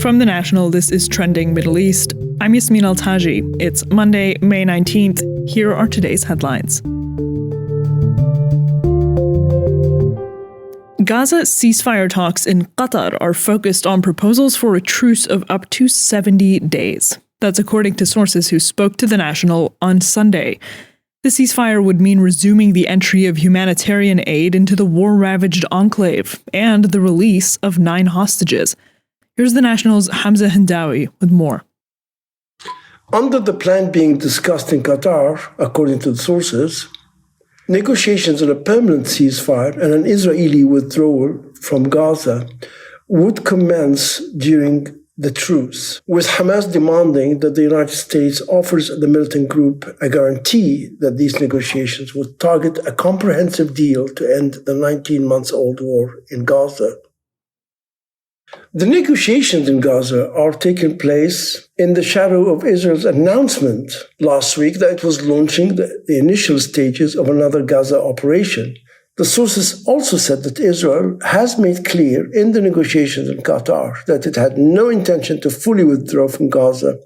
From The National, this is Trending Middle East. I'm Yasmin Al-Taji. It's Monday, May 19th. Here are today's headlines. Gaza ceasefire talks in Qatar are focused on proposals for a truce of up to 70 days. That's according to sources who spoke to The National on Sunday. The ceasefire would mean resuming the entry of humanitarian aid into the war-ravaged enclave and the release of 9 hostages. Here's The National's Hamza Hendawi with more. Under the plan being discussed in Qatar, according to the sources, negotiations on a permanent ceasefire and an Israeli withdrawal from Gaza would commence during the truce, with Hamas demanding that the United States offers the militant group a guarantee that these negotiations would target a comprehensive deal to end the 19-month-old war in Gaza. The negotiations in Gaza are taking place in the shadow of Israel's announcement last week that it was launching the initial stages of another Gaza operation. The sources also said that Israel has made clear in the negotiations in Qatar that it had no intention to fully withdraw from Gaza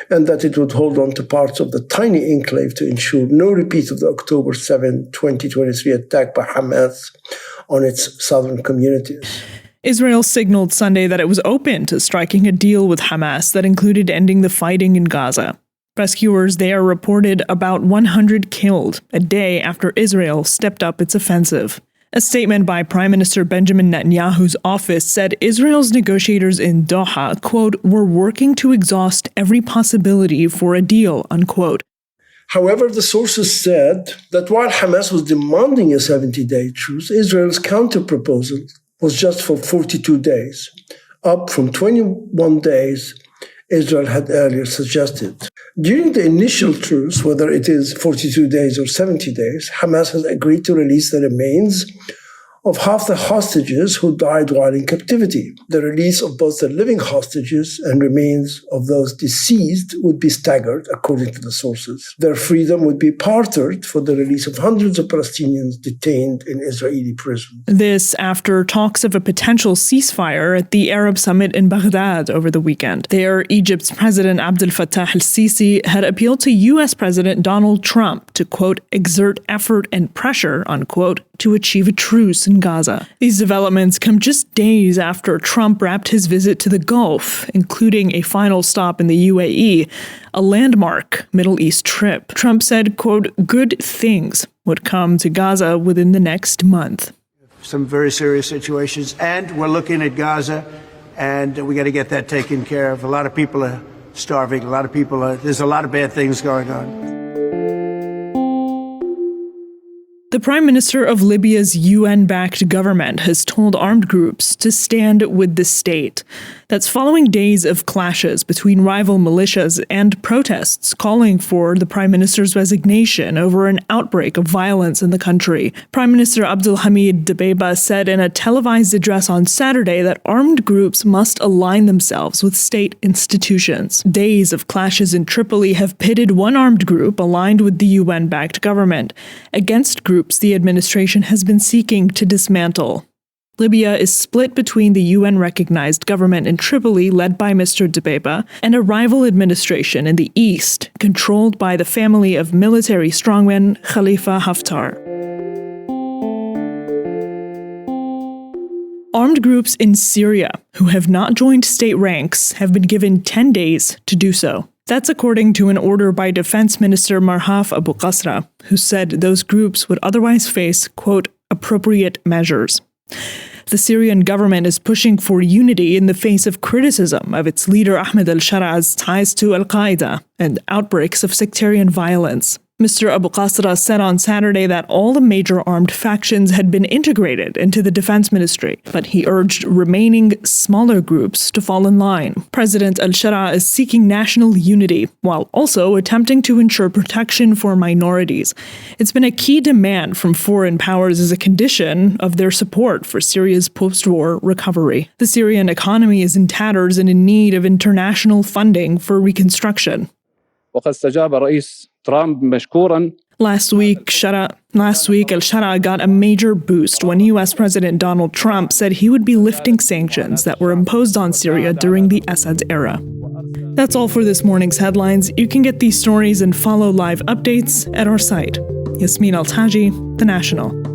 and that it would hold on to parts of the tiny enclave to ensure no repeat of the October 7, 2023 attack by Hamas on its southern communities. Israel signaled Sunday that it was open to striking a deal with Hamas that included ending the fighting in Gaza. Rescuers there reported about 100 killed a day after Israel stepped up its offensive. A statement by Prime Minister Benjamin Netanyahu's office said Israel's negotiators in Doha, quote, were working to exhaust every possibility for a deal, unquote. However, the sources said that while Hamas was demanding a 70-day truce, Israel's counter-proposal was just for 42 days, up from 21 days Israel had earlier suggested. During the initial truce, whether it is 42 days or 70 days, Hamas has agreed to release the remains of half the hostages who died while in captivity. The release of both the living hostages and remains of those deceased would be staggered, according to the sources. Their freedom would be bartered for the release of hundreds of Palestinians detained in Israeli prisons. This after talks of a potential ceasefire at the Arab summit in Baghdad over the weekend. There, Egypt's President Abdel Fattah al-Sisi had appealed to U.S. President Donald Trump to, quote, exert effort and pressure, unquote, to achieve a truce in Gaza. These developments come just days after Trump wrapped his visit to the Gulf, including a final stop in the UAE, a landmark Middle East trip. Trump said, quote, good things would come to Gaza within the next month. Some very serious situations, and we're looking at Gaza, and we got to get that taken care of. A lot of people are starving. There's a lot of bad things going on. The Prime Minister of Libya's UN-backed government has told armed groups to stand with the state. That's following days of clashes between rival militias and protests calling for the Prime Minister's resignation over an outbreak of violence in the country. Prime Minister Abdulhamid Dbeibah said in a televised address on Saturday that armed groups must align themselves with state institutions. Days of clashes in Tripoli have pitted one armed group aligned with the UN-backed government against groups the administration has been seeking to dismantle. Libya is split between the UN-recognized government in Tripoli, led by Mr. Dbeibah, and a rival administration in the east, controlled by the family of military strongman Khalifa Haftar. Armed groups in Syria who have not joined state ranks have been given 10 days to do so. That's according to an order by Defense Minister Marhaf Abu Qasra, who said those groups would otherwise face, quote, appropriate measures. The Syrian government is pushing for unity in the face of criticism of its leader Ahmed al-Shara''s ties to al-Qaeda and outbreaks of sectarian violence. Mr. Abu Qasra said on Saturday that all the major armed factions had been integrated into the defense ministry, but he urged remaining smaller groups to fall in line. President al-Shara is seeking national unity while also attempting to ensure protection for minorities. It's been a key demand from foreign powers as a condition of their support for Syria's post-war recovery. The Syrian economy is in tatters and in need of international funding for reconstruction. وقد استجاب رئيس ترامب مشكورا. Last week, Shara, Last week, al-Shara got a major boost when U.S. President Donald Trump said he would be lifting sanctions that were imposed on Syria during the Assad era. That's all for this morning's headlines. You can get these stories and follow live updates at our site. Yasmin Al-Taji, The National.